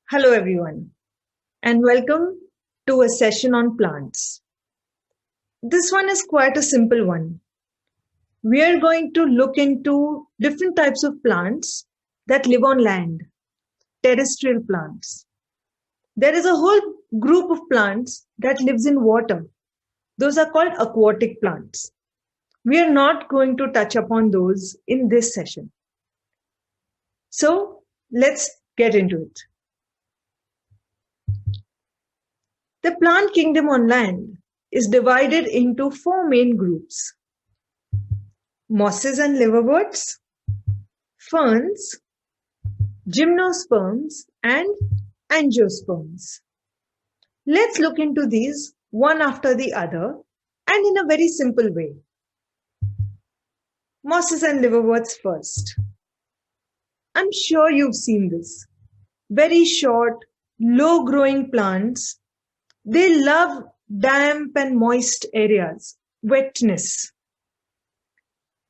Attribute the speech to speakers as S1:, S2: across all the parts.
S1: Hello, everyone, and welcome to a session on plants. This one is quite a simple one. We are going to look into different types of plants that live on land, terrestrial plants. There is a whole group of plants that lives in water. Those are called aquatic plants. We are not going to touch upon those in this session. So let's get into it. The plant kingdom on land is divided into four main groups: mosses and liverworts, ferns, gymnosperms, and angiosperms. Let's look into these one after the other and in a very simple way. Mosses and liverworts first. I'm sure you've seen this. Very short, low growing plants. They love damp and moist areas, wetness.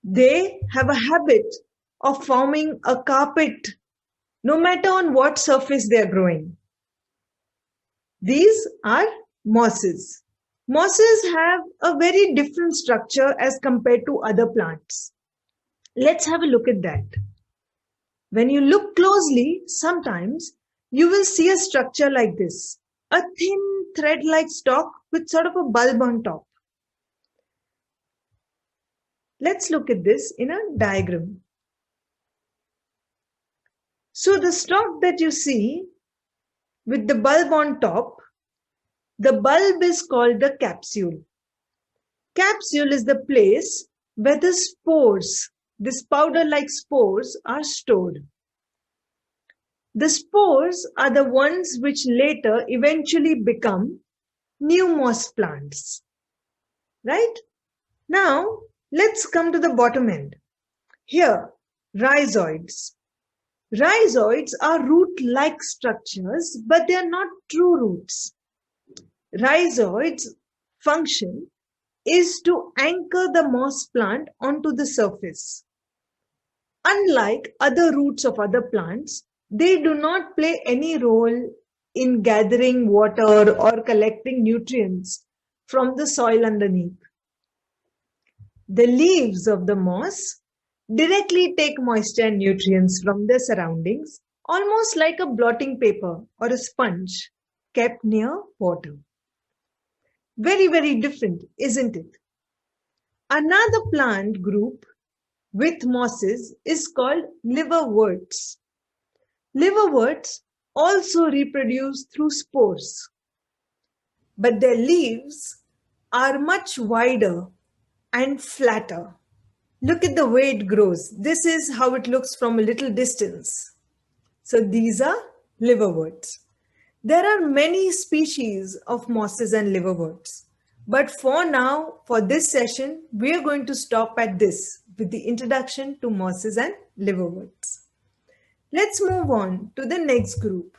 S1: They have a habit of forming a carpet no matter on what surface they are growing. These are mosses. Mosses have a very different structure as compared to other plants. Let's have a look at that. When you look closely, sometimes you will see a structure like this, a thin thread-like stalk with sort of a bulb on top. Let's look at this in a diagram. So the stalk that you see with the bulb on top, the bulb is called the capsule. Capsule is the place where the spores, this powder-like spores, are stored. The spores are the ones which later eventually become new moss plants. Right? Now, let's come to the bottom end. Here, rhizoids. Rhizoids are root-like structures, but they are not true roots. Rhizoids' function is to anchor the moss plant onto the surface. Unlike other roots of other plants, they do not play any role in gathering water or collecting nutrients from the soil underneath. The leaves of the moss directly take moisture and nutrients from the surroundings, almost like a blotting paper or a sponge kept near water. Very, very different, isn't it? Another plant group with mosses is called liverworts. Liverworts also reproduce through spores, but their leaves are much wider and flatter. Look at the way it grows. This is how it looks from a little distance. So these are liverworts. There are many species of mosses and liverworts. But for now, for this session, we are going to stop at this with the introduction to mosses and liverworts. Let's move on to the next group,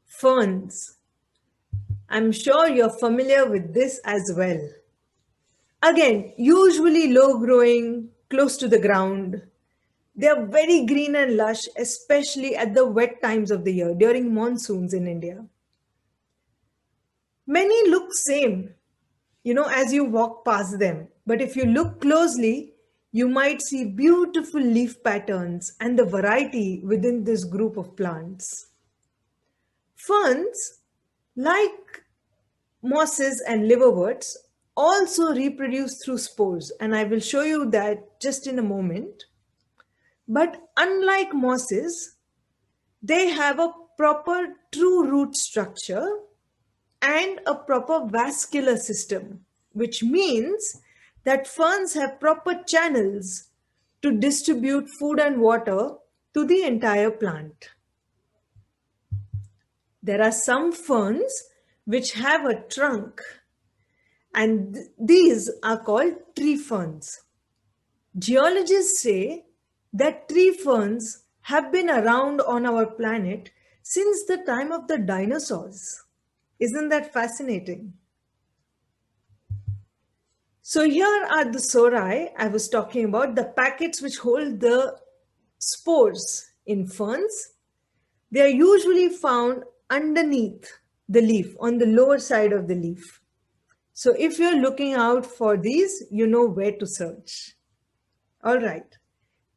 S1: ferns. I'm sure you're familiar with this as well. Again, usually low growing, close to the ground. They are very green and lush, especially at the wet times of the year, during monsoons in India. Many look same, as you walk past them. But if you look closely, you might see beautiful leaf patterns and the variety within this group of plants. Ferns, like mosses and liverworts, also reproduce through spores, and I will show you that just in a moment. But unlike mosses, they have a proper true root structure and a proper vascular system, which means that ferns have proper channels to distribute food and water to the entire plant. There are some ferns which have a trunk, and these are called tree ferns. Geologists say that tree ferns have been around on our planet since the time of the dinosaurs. Isn't that fascinating? So here are the sori I was talking about, the packets which hold the spores in ferns. They are usually found underneath the leaf, on the lower side of the leaf. So if you're looking out for these, you know where to search. All right.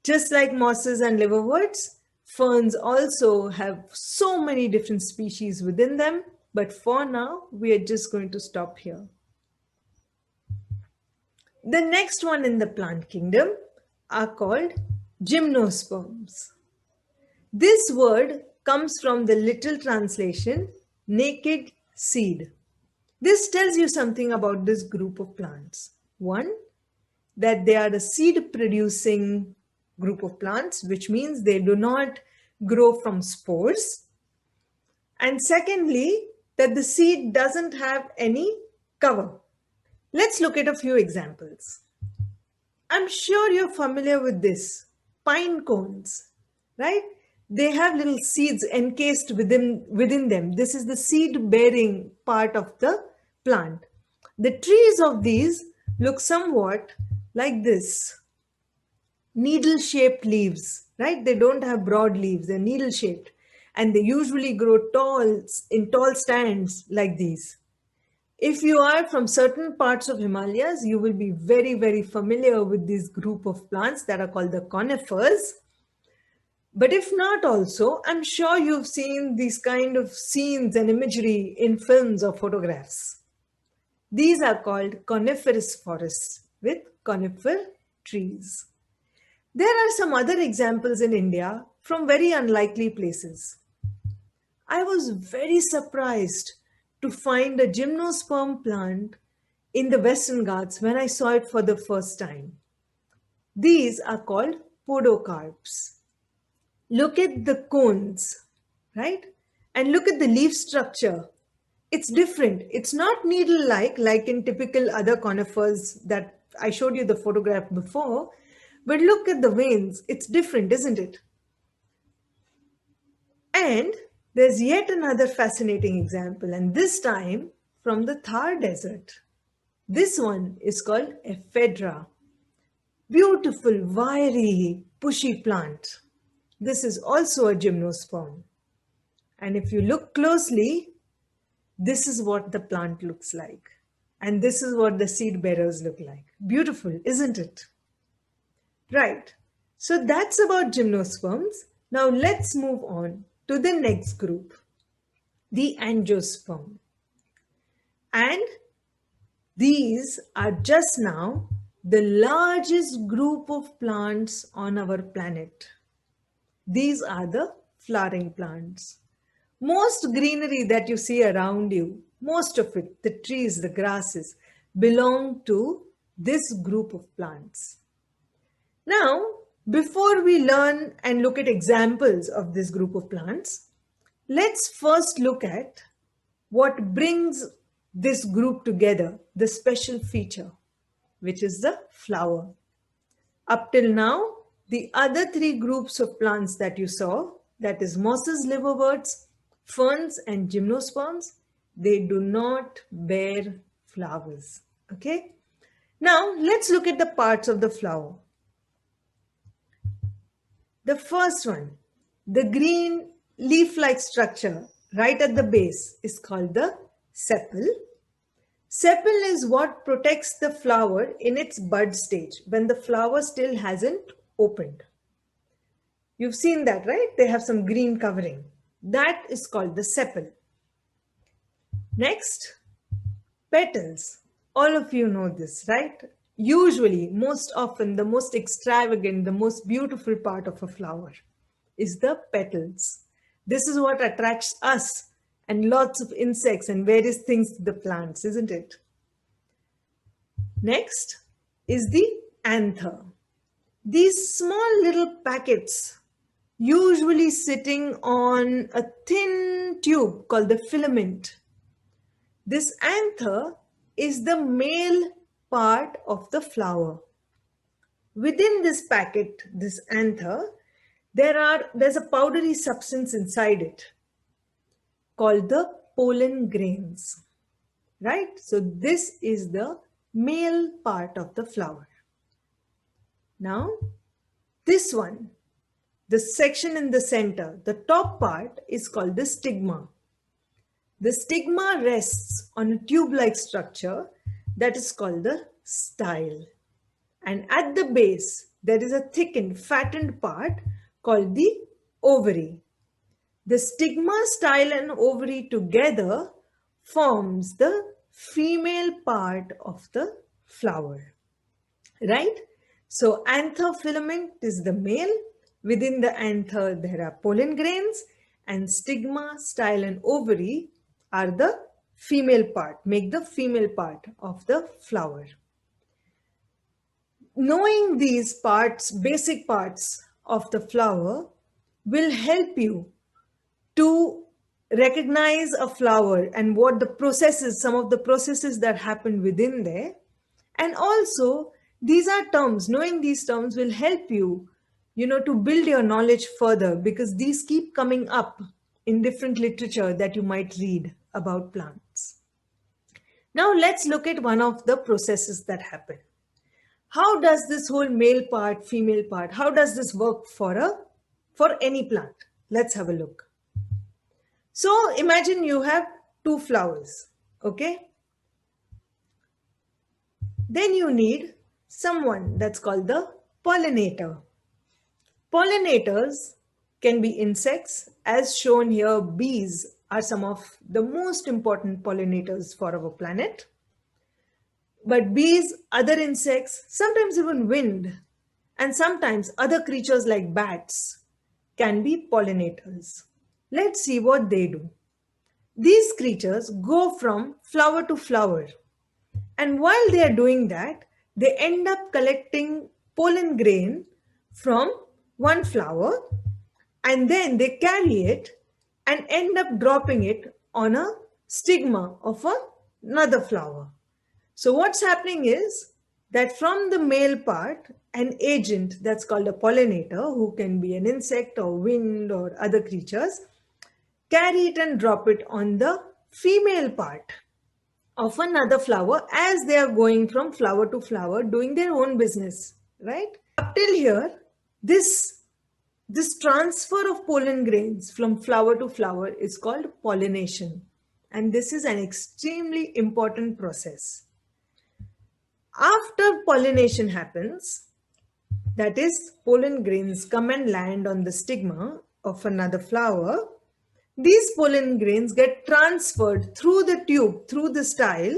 S1: Just like mosses and liverworts, ferns also have so many different species within them. But for now, we are just going to stop here. The next one in the plant kingdom are called gymnosperms. This word comes from the literal translation, naked seed. This tells you something about this group of plants. One, that they are a seed producing group of plants, which means they do not grow from spores. And secondly, that the seed doesn't have any cover. Let's look at a few examples. I'm sure you're familiar with this. Pine cones, right? They have little seeds encased within them. This is the seed bearing part of the plant. The trees of these look somewhat like this. Needle shaped leaves, right? They don't have broad leaves, they're needle shaped. And they usually grow tall in tall stands like these. If you are from certain parts of Himalayas, you will be very, very familiar with this group of plants that are called the conifers. But if not also, I'm sure you've seen these kind of scenes and imagery in films or photographs. These are called coniferous forests with conifer trees. There are some other examples in India from very unlikely places. I was very surprised to find a gymnosperm plant in the Western Ghats when I saw it for the first time. These are called podocarps. Look at the cones, right? And look at the leaf structure. It's different. It's not needle-like, like in typical other conifers that I showed you the photograph before. But look at the veins. It's different, isn't it? And there's yet another fascinating example, and this time from the Thar Desert. This one is called ephedra. Beautiful, wiry, pushy plant. This is also a gymnosperm. And if you look closely, this is what the plant looks like. And this is what the seed bearers look like. Beautiful, isn't it? Right. So that's about gymnosperms. Now let's move on to the next group, the angiosperm. And these are just now the largest group of plants on our planet. These are the flowering plants. Most greenery that you see around you, most of it, the trees, the grasses, belong to this group of plants. Now, before we learn and look at examples of this group of plants, let's first look at what brings this group together, the special feature, which is the flower. Up till now, the other three groups of plants that you saw, that is mosses, liverworts, ferns, and gymnosperms, they do not bear flowers. Okay? Now, let's look at the parts of the flower. The first one, the green leaf-like structure right at the base is called the sepal. Sepal is what protects the flower in its bud stage when the flower still hasn't opened. You've seen that, right? They have some green covering. That is called the sepal. Next, petals. All of you know this, right? Usually, most often, the most extravagant, the most beautiful part of a flower is the petals. This is what attracts us and lots of insects and various things to the plants, isn't it? Next is the anther. These small little packets, usually sitting on a thin tube called the filament. This anther is the male part of the flower. Within this packet, this anther, there's a powdery substance inside it called the pollen grains, right? So this is the male part of the flower. Now, this one, the section in the center, the top part, is called the stigma. The stigma rests on a tube-like structure that is called the style. And at the base, there is a thickened, fattened part called the ovary. The stigma, style, and ovary together forms the female part of the flower, right? So anther filament is the male. Within the anther, there are pollen grains, and stigma, style, and ovary are the female part, make the female part of the flower. Knowing these parts, basic parts of the flower, will help you to recognize a flower and what the processes, some of the processes that happen within there. And also, these are terms, knowing these terms will help you, to build your knowledge further, because these keep coming up in different literature that you might read about plants. Now let's look at one of the processes that happen. How does this whole male part, female part, how does this work for any plant? Let's have a look. So imagine you have two flowers, okay? Then you need someone that's called the pollinator. Pollinators can be insects. As shown here, bees are some of the most important pollinators for our planet. But bees, other insects, sometimes even wind, and sometimes other creatures like bats can be pollinators. Let's see what they do. These creatures go from flower to flower. And while they are doing that, they end up collecting pollen grain from one flower, and then they carry it and end up dropping it on a stigma of another flower. So what's happening is that from the male part, an agent that's called a pollinator, who can be an insect or wind or other creatures, carry it and drop it on the female part of another flower as they are going from flower to flower doing their own business, right? Up till here, this transfer of pollen grains from flower to flower is called pollination. And this is an extremely important process. After pollination happens, that is, pollen grains come and land on the stigma of another flower, these pollen grains get transferred through the tube, through the style,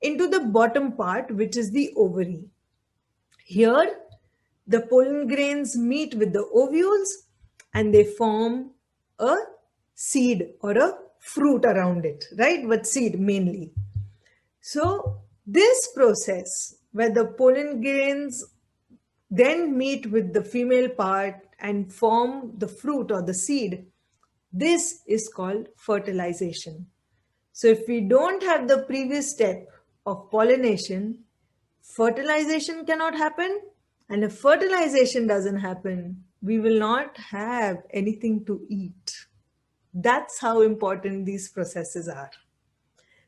S1: into the bottom part, which is the ovary. Here, the pollen grains meet with the ovules and they form a seed or a fruit around it, right? But seed mainly. So this process, where the pollen grains then meet with the female part and form the fruit or the seed, this is called fertilization. So if we don't have the previous step of pollination, fertilization cannot happen. And if fertilization doesn't happen, we will not have anything to eat. That's how important these processes are.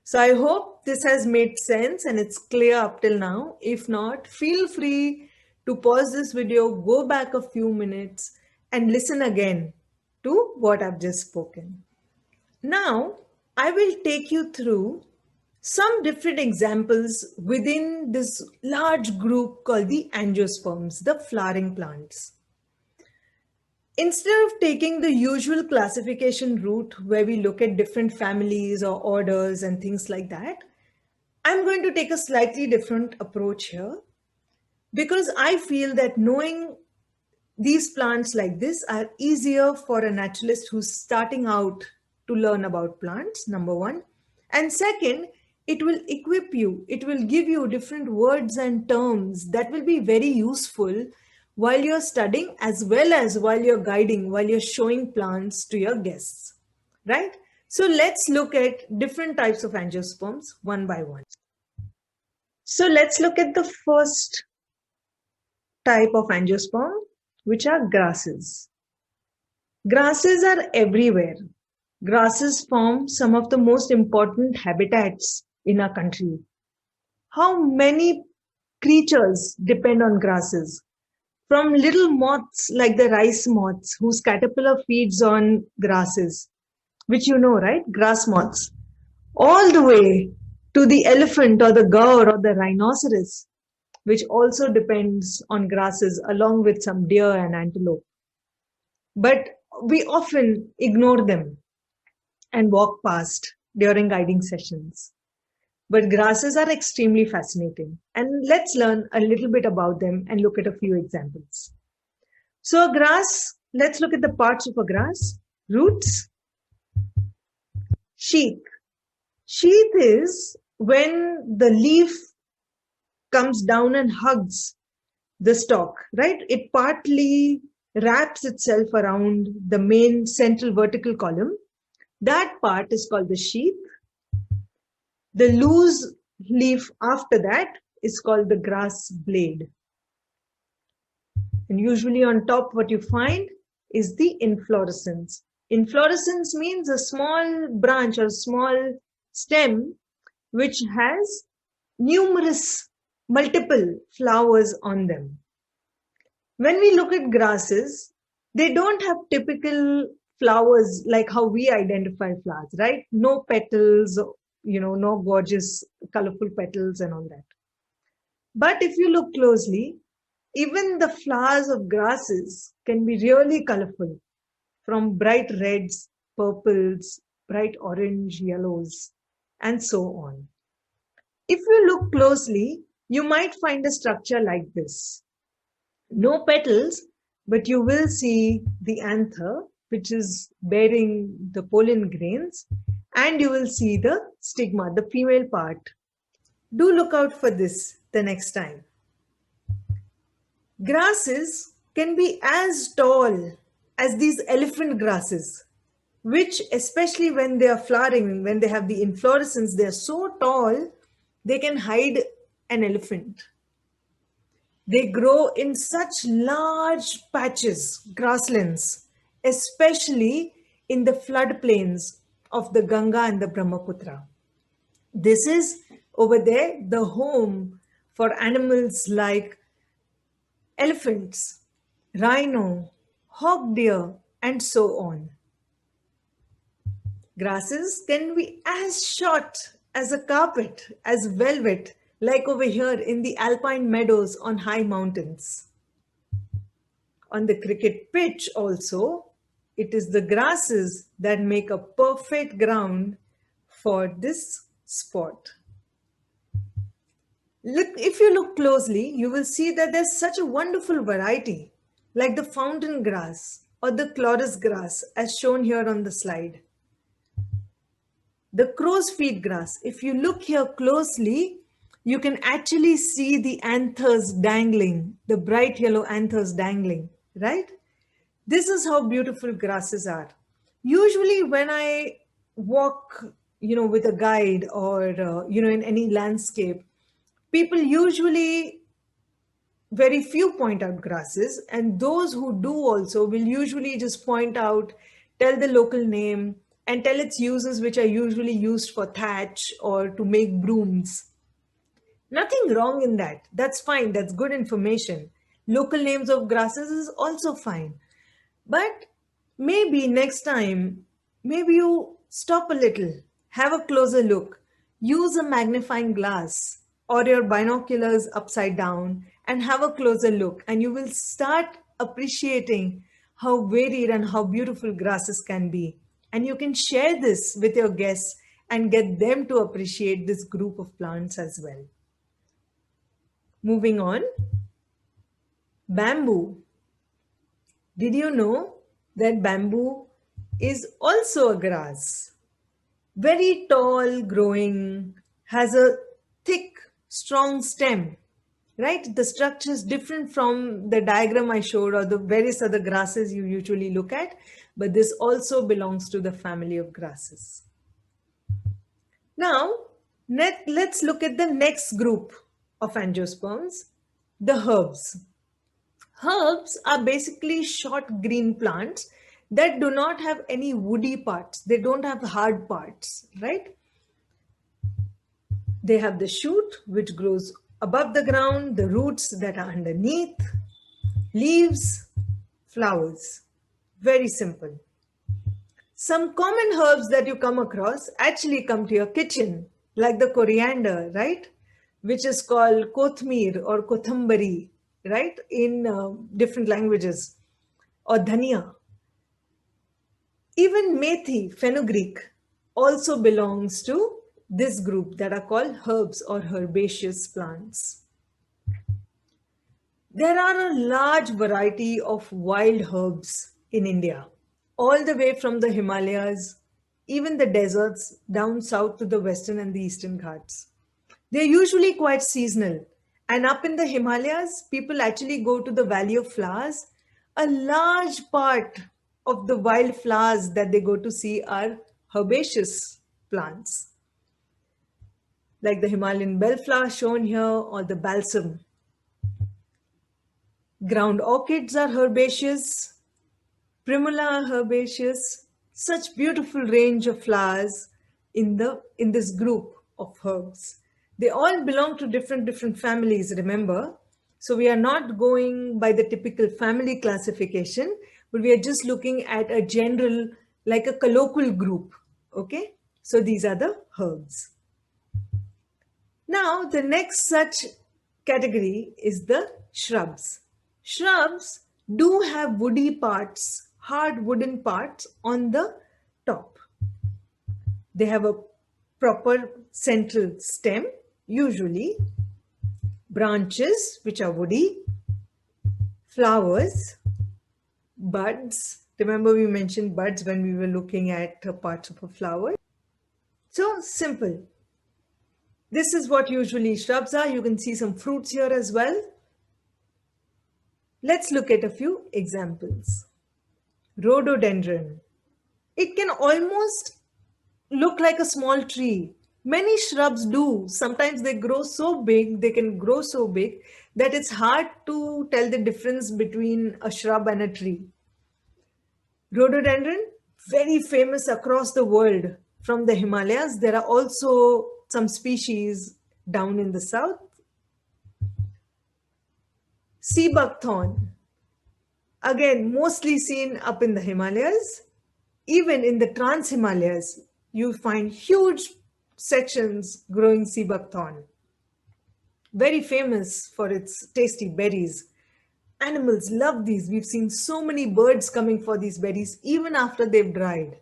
S1: So I hope this has made sense and it's clear up till now. If not, feel free to pause this video, go back a few minutes and listen again to what I've just spoken. Now, I will take you through some different examples within this large group called the angiosperms, the flowering plants. Instead of taking the usual classification route where we look at different families or orders and things like that, I'm going to take a slightly different approach here, because I feel that knowing these plants like this are easier for a naturalist who's starting out to learn about plants, number one. And second, it will equip you, it will give you different words and terms that will be very useful while you're studying, as well as while you're guiding, while you're showing plants to your guests, right? So let's look at different types of angiosperms one by one. So let's look at the first type of angiosperm, which are grasses. Grasses are everywhere. Grasses form some of the most important habitats in our country. How many creatures depend on grasses? from little moths like the rice moths whose caterpillar feeds on grasses, which you know, right? Grass moths, all the way to the elephant or the gaur or the rhinoceros, which also depends on grasses along with some deer and antelope. But we often ignore them and walk past during guiding sessions. But grasses are extremely fascinating, and let's learn a little bit about them and look at a few examples. So, a grass, let's look at the parts of a grass. Roots, sheath. Sheath is when the leaf comes down and hugs the stalk, right? It partly wraps itself around the main central vertical column. That part is called the sheath. The loose leaf after that is called the grass blade. And usually on top, what you find is the inflorescence. Inflorescence means a small branch or small stem which has numerous, multiple flowers on them. When we look at grasses, they don't have typical flowers like how we identify flowers, right? No petals, no gorgeous, colorful petals and all that. But if you look closely, even the flowers of grasses can be really colorful, from bright reds, purples, bright orange, yellows, and so on. If you look closely, you might find a structure like this. No petals, but you will see the anther, which is bearing the pollen grains, and you will see the stigma, the female part. Do look out for this the next time. Grasses can be as tall as these elephant grasses, which, especially when they are flowering, when they have the inflorescence, they are so tall they can hide an elephant. They grow in such large patches, grasslands, especially in the floodplains of the Ganga and the Brahmaputra. This is over there the home for animals like elephants, rhino, hog deer, and so on. Grasses can be as short as a carpet, as velvet, like over here in the alpine meadows on high mountains. On the cricket pitch also, it is the grasses that make a perfect ground for this sport. Look, if you look closely, you will see that there's such a wonderful variety, like the fountain grass or the chloris grass, as shown here on the slide. The crow's feet grass, if you look here closely, you can actually see the anthers dangling, the bright yellow anthers dangling, right? This is how beautiful grasses are. Usually when I walk, with a guide or, in any landscape, people usually, very few point out grasses, and those who do also will usually just point out, tell the local name, and tell its uses, which are usually used for thatch or to make brooms. Nothing wrong in that. That's fine. That's good information. Local names of grasses is also fine. But maybe next time, maybe you stop a little, have a closer look, use a magnifying glass or your binoculars upside down and have a closer look, and you will start appreciating how varied and how beautiful grasses can be. And you can share this with your guests and get them to appreciate this group of plants as well. Moving on, bamboo. Did you know that bamboo is also a grass? Very tall growing, has a thick, strong stem, right? The structure is different from the diagram I showed or the various other grasses you usually look at, but this also belongs to the family of grasses. Now, let's look at the next group of angiosperms, the herbs. Herbs are basically short green plants that do not have any woody parts. They don't have hard parts, right? They have the shoot, which grows above the ground, the roots that are underneath, Leaves, flowers. Very simple. Some common herbs that you come across actually come to your kitchen, like the coriander, right? Which is called kothmir or kothambari, right? In different languages, or dhania. Even methi, fenugreek, also belongs to this group that are called herbs or herbaceous plants. There are a large variety of wild herbs in India, all the way from the Himalayas, even the deserts down south to the western and the eastern Ghats. They're usually quite seasonal. And up in the Himalayas, people actually go to the Valley of Flowers. A large part of the wild flowers that they go to see are herbaceous plants, like the Himalayan bellflower shown here or the balsam. Ground orchids are herbaceous, primula herbaceous, such beautiful range of flowers in this group of herbs. They all belong to different families, remember. So we are not going by the typical family classification, but we are just looking at a general, like a colloquial group. Okay, so these are the herbs. Now, the next such category is the shrubs. Shrubs do have woody parts, hard wooden parts on the top. They have a proper central stem, usually, branches, which are woody, flowers, buds. Remember, we mentioned buds when we were looking at parts of a flower. So simple. This is what usually shrubs are. You can see some fruits here as well. Let's look at a few examples. Rhododendron. It can almost look like a small tree. Many shrubs do. Sometimes they grow so big, they can grow so big that it's hard to tell the difference between a shrub and a tree. Rhododendron, very famous across the world. From the Himalayas, there are also some species down in the south. Sea buckthorn, again, mostly seen up in the Himalayas. Even in the Trans-Himalayas, you find huge sections growing sea buckthorn. Very famous for its tasty berries. Animals love these. We've seen so many birds coming for these berries even after they've dried.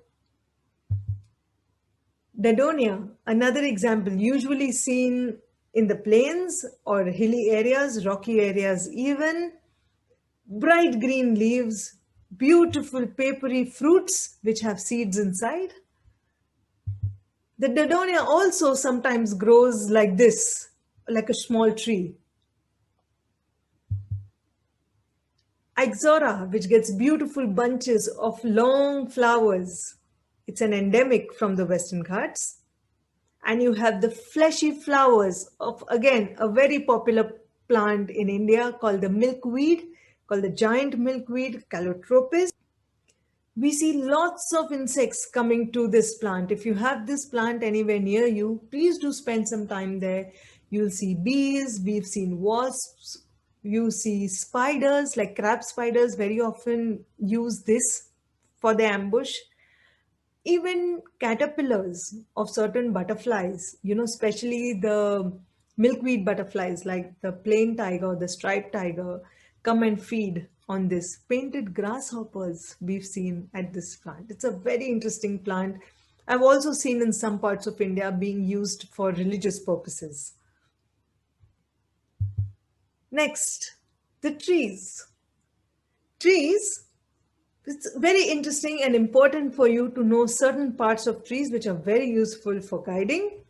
S1: Dadonia, another example, usually seen in the plains or hilly areas, rocky areas even. Bright green leaves, beautiful papery fruits which have seeds inside. The Dadonia also sometimes grows like this, like a small tree. Ixora, which gets beautiful bunches of long flowers. It's an endemic from the Western Ghats. And you have the fleshy flowers of, again, a very popular plant in India called the milkweed, called the giant milkweed, Calotropis. We see lots of insects coming to this plant. If you have this plant anywhere near you, please do spend some time there. You'll see bees, we've seen wasps, you see spiders, like crab spiders very often use this for their ambush. Even caterpillars of certain butterflies, especially the milkweed butterflies like the plain tiger, the striped tiger, come and feed on this. Painted grasshoppers we've seen at this plant. It's a very interesting plant. I've also seen in some parts of India being used for religious purposes. Next, the trees. Trees, it's very interesting and important for you to know certain parts of trees which are very useful for guiding.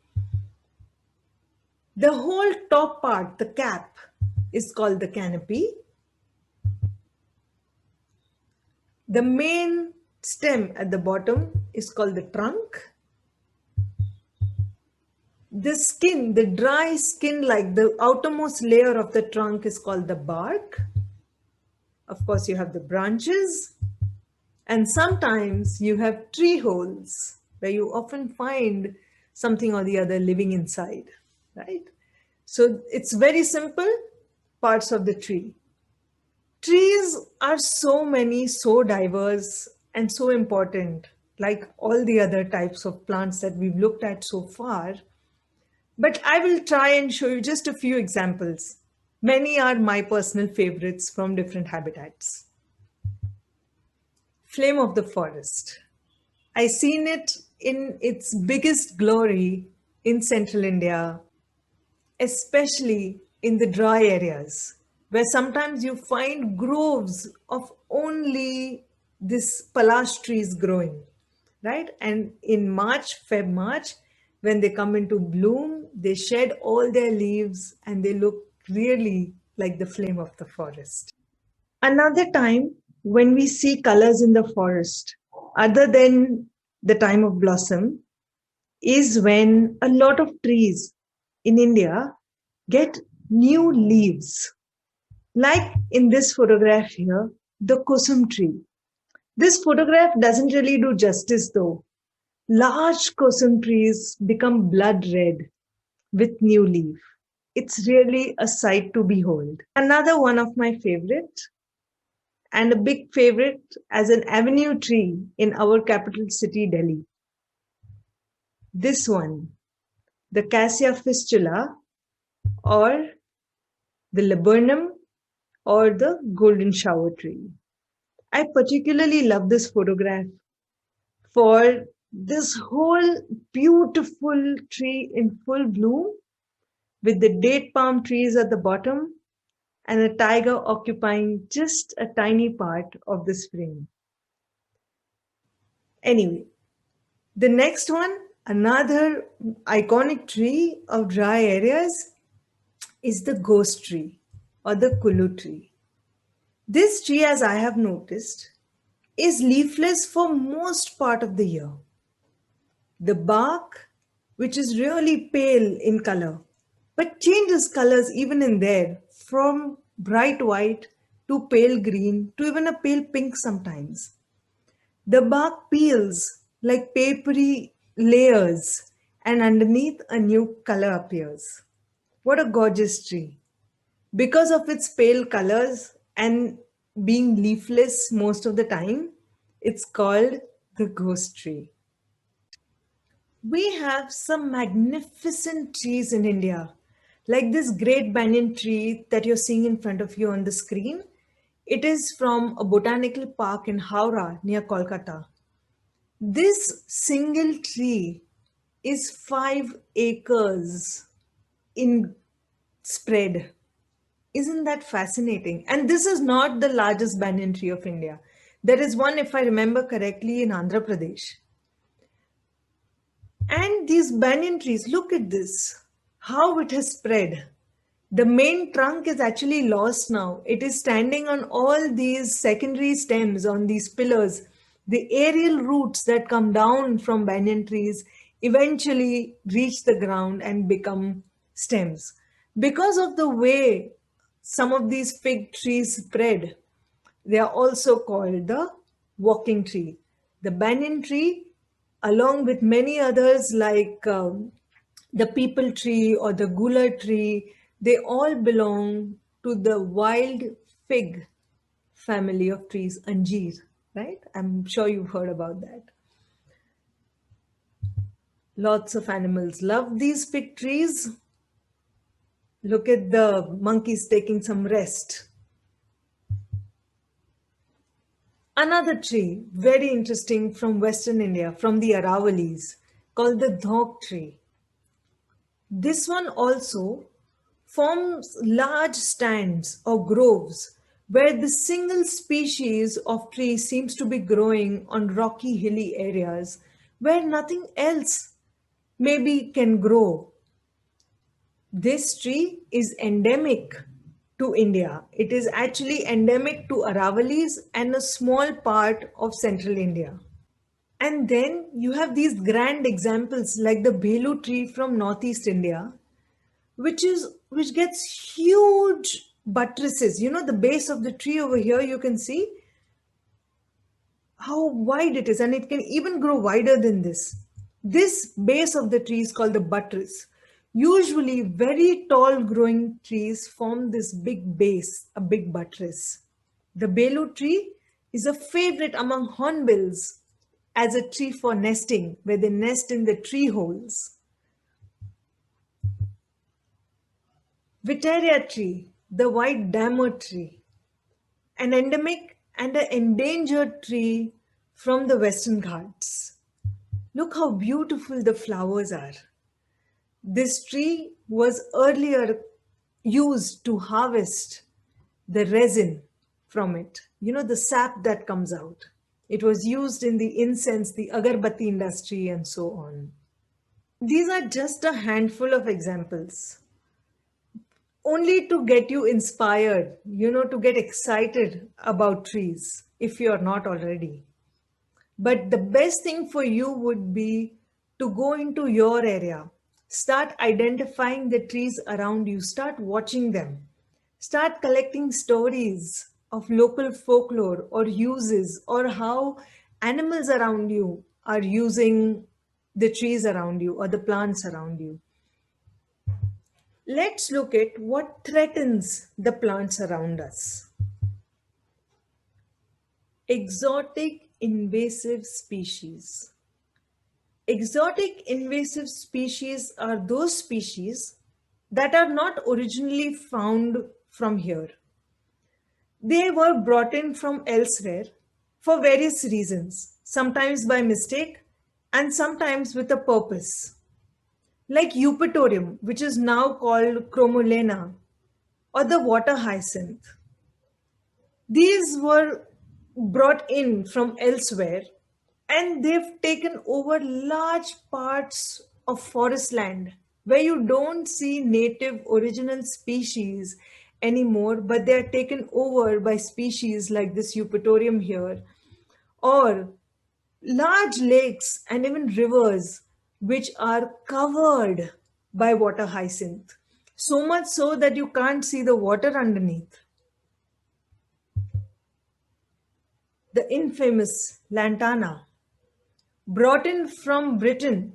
S1: The whole top part, the cap, is called the canopy. The main stem at the bottom is called the trunk. The skin, the dry skin, like the outermost layer of the trunk, is called the bark. Of course, you have the branches. And sometimes you have tree holes where you often find something or the other living inside, right? So it's very simple, parts of the tree. Trees are so many, so diverse, and so important, like all the other types of plants that we've looked at so far. But I will try and show you just a few examples. Many are my personal favorites from different habitats. Flame of the forest. I seen it in its biggest glory in central India, especially in the dry areas, where sometimes you find groves of only this palash trees growing, right? And in March, when they come into bloom, they shed all their leaves and they look really like the flame of the forest. Another time when we see colors in the forest, other than the time of blossom, is when a lot of trees in India get new leaves. Like in this photograph here, the kusum tree. This photograph doesn't really do justice though. Large kusum trees become blood red with new leaf. It's really a sight to behold. Another one of my favorite, and a big favorite as an avenue tree in our capital city, Delhi. This one, the Cassia fistula, or the laburnum, or the golden shower tree. I particularly love this photograph for this whole beautiful tree in full bloom with the date palm trees at the bottom and a tiger occupying just a tiny part of this frame. Anyway, the next one, another iconic tree of dry areas, is the ghost tree or the kulu tree. This tree, as I have noticed, is leafless for most part of the year. The bark, which is really pale in color, but changes colors even in there from bright white to pale green to even a pale pink sometimes. The bark peels like papery layers and underneath a new color appears. What a gorgeous tree. Because of its pale colors and being leafless most of the time, it's called the ghost tree. We have some magnificent trees in India, like this great banyan tree that you're seeing in front of you on the screen. It is from a botanical park in Howrah near Kolkata. This single tree is 5 acres in spread. Isn't that fascinating? And this is not the largest banyan tree of India. There is one, if I remember correctly, in Andhra Pradesh. And these banyan trees, look at this, how it has spread. The main trunk is actually lost now. It is standing on all these secondary stems, on these pillars. The aerial roots that come down from banyan trees eventually reach the ground and become stems. Because of the way some of these fig trees spread, they are also called the walking tree. The banyan tree, along with many others like the peepal tree or the gula tree, they all belong to the wild fig family of trees, Anjeer, right? I'm sure you've heard about that. Lots of animals love these fig trees. Look at the monkeys taking some rest. Another tree, very interesting from Western India, from the Aravalis, called the dhok tree. This one also forms large stands or groves where the single species of tree seems to be growing on rocky hilly areas where nothing else maybe can grow. This tree is endemic to India. It is actually endemic to Aravalis and a small part of central India. And then you have these grand examples like the Bhelu tree from northeast India, which gets huge buttresses. You know, the base of the tree over here, you can see how wide it is, and it can even grow wider than this. This base of the tree is called the buttress. Usually very tall growing trees form this big base, a big buttress. The Belu tree is a favorite among hornbills as a tree for nesting, where they nest in the tree holes. Viteria tree, the white dammer tree, an endemic and an endangered tree from the Western Ghats. Look how beautiful the flowers are. This tree was earlier used to harvest the resin from it, the sap that comes out. It was used in the incense, the agarbatti industry, and so on. These are just a handful of examples, only to get you inspired, to get excited about trees if you're not already. But the best thing for you would be to go into your area, start identifying the trees around you, start watching them, start collecting stories of local folklore or uses, or how animals around you are using the trees around you or the plants around you. Let's look at what threatens the plants around us. Exotic invasive species. Exotic invasive species are those species that are not originally found from here. They were brought in from elsewhere for various reasons, sometimes by mistake and sometimes with a purpose. Like Eupatorium, which is now called Chromolena, or the water hyacinth. These were brought in from elsewhere, and they've taken over large parts of forest land where you don't see native original species anymore, but they are taken over by species like this Eupatorium here, or large lakes and even rivers which are covered by water hyacinth, so much so that you can't see the water underneath. The infamous lantana, brought in from Britain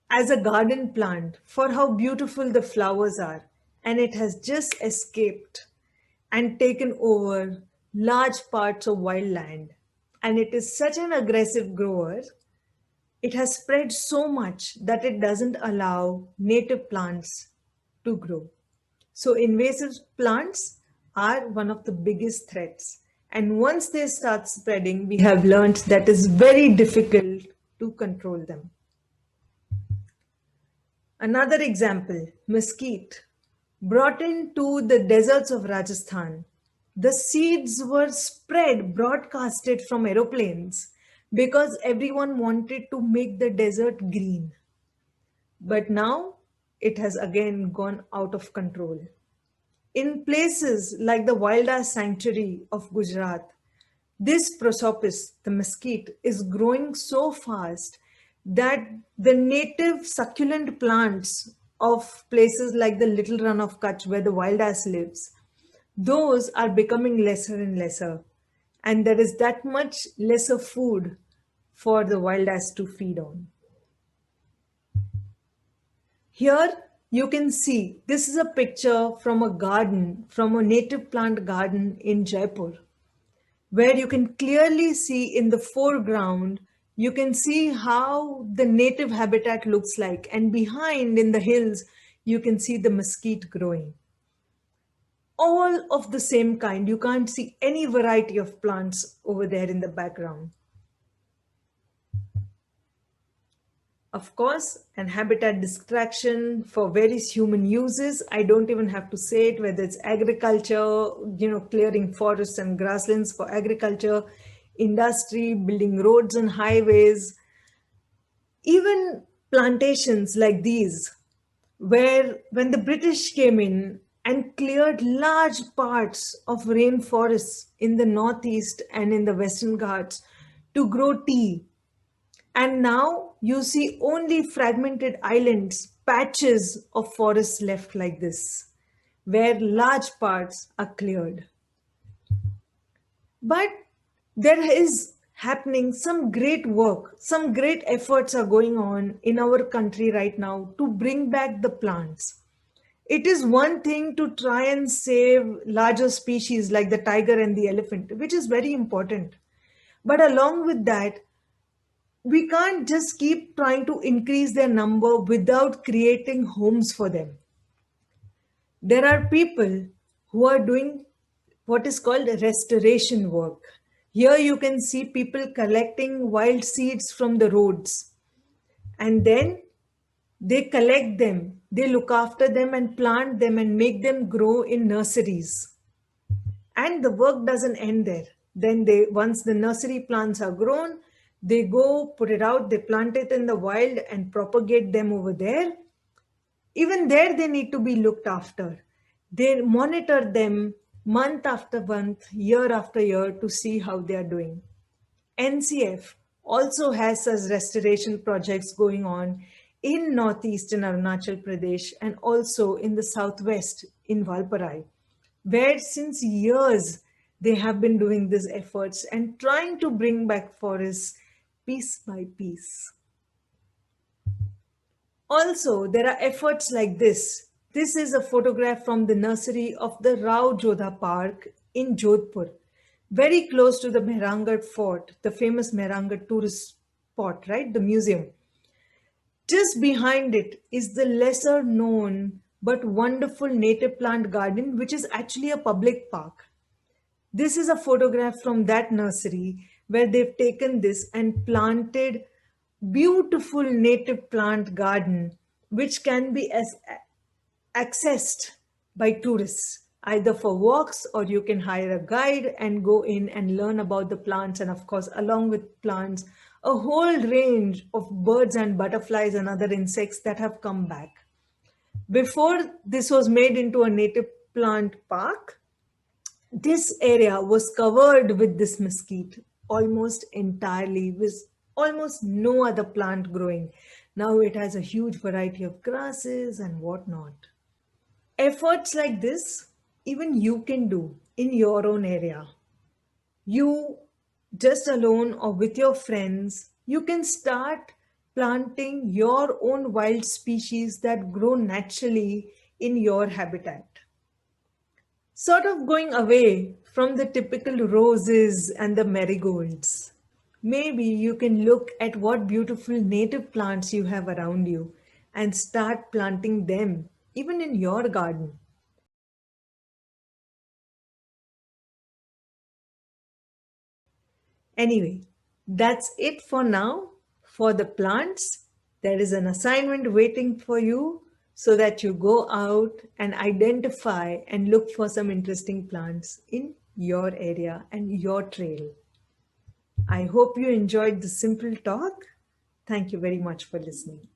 S1: as a garden plant for how beautiful the flowers are, and it has just escaped and taken over large parts of wild land. And it is such an aggressive grower, it has spread so much that it doesn't allow native plants to grow. So invasive plants are one of the biggest threats. And once they start spreading, we have learned that it's very difficult to control them. Another example, mesquite, brought into the deserts of Rajasthan. The seeds were spread, broadcasted from aeroplanes because everyone wanted to make the desert green. But now it has again gone out of control. In places like the Wildas Sanctuary of Gujarat, this prosopis, the mesquite, is growing so fast that the native succulent plants of places like the Little Run of Kutch, where the wild ass lives, those are becoming lesser and lesser. And there is that much lesser food for the wild ass to feed on. Here you can see, this is a picture from a garden, from a native plant garden in Jaipur, where you can clearly see in the foreground, you can see how the native habitat looks like. And behind in the hills, you can see the mesquite growing. All of the same kind. You can't see any variety of plants over there in the background. Of course, and habitat distraction for various human uses. I don't even have to say it, whether it's agriculture, clearing forests and grasslands for agriculture, industry, building roads and highways, even plantations like these, where when the British came in and cleared large parts of rainforests in the Northeast and in the Western Ghats to grow tea. And now you see only fragmented islands, patches of forests left like this, where large parts are cleared. But there is happening some great work, some great efforts are going on in our country right now to bring back the plants. It is one thing to try and save larger species like the tiger and the elephant, which is very important. But along with that, we can't just keep trying to increase their number without creating homes for them. There are people who are doing what is called restoration work. Here you can see people collecting wild seeds from the roads, and then they collect them, they look after them and plant them and make them grow in nurseries. And the work doesn't end there. Then they, once the nursery plants are grown, they go put it out, they plant it in the wild and propagate them over there. Even there, they need to be looked after. They monitor them month after month, year after year to see how they are doing. NCF also has such restoration projects going on in northeastern Arunachal Pradesh and also in the southwest in Valparai, where since years they have been doing these efforts and trying to bring back forests piece by piece. Also, there are efforts like this. This is a photograph from the nursery of the Rao Jodha Park in Jodhpur, very close to the Mehrangarh Fort, the famous Mehrangarh tourist spot, right? The museum. Just behind it is the lesser known but wonderful native plant garden, which is actually a public park. This is a photograph from that nursery where they've taken this and planted beautiful native plant garden, which can be accessed by tourists, either for walks or you can hire a guide and go in and learn about the plants. And of course, along with plants, a whole range of birds and butterflies and other insects that have come back. Before this was made into a native plant park, this area was covered with this mesquite almost entirely, with almost no other plant growing. Now it has a huge variety of grasses and whatnot. Efforts like this, even you can do in your own area. You, just alone or with your friends, you can start planting your own wild species that grow naturally in your habitat. Sort of going away from the typical roses and the marigolds. Maybe you can look at what beautiful native plants you have around you and start planting them, even in your garden. Anyway, that's it for now. For the plants, there is an assignment waiting for you so that you go out and identify and look for some interesting plants in your area and your trail. I hope you enjoyed the simple talk. Thank you very much for listening.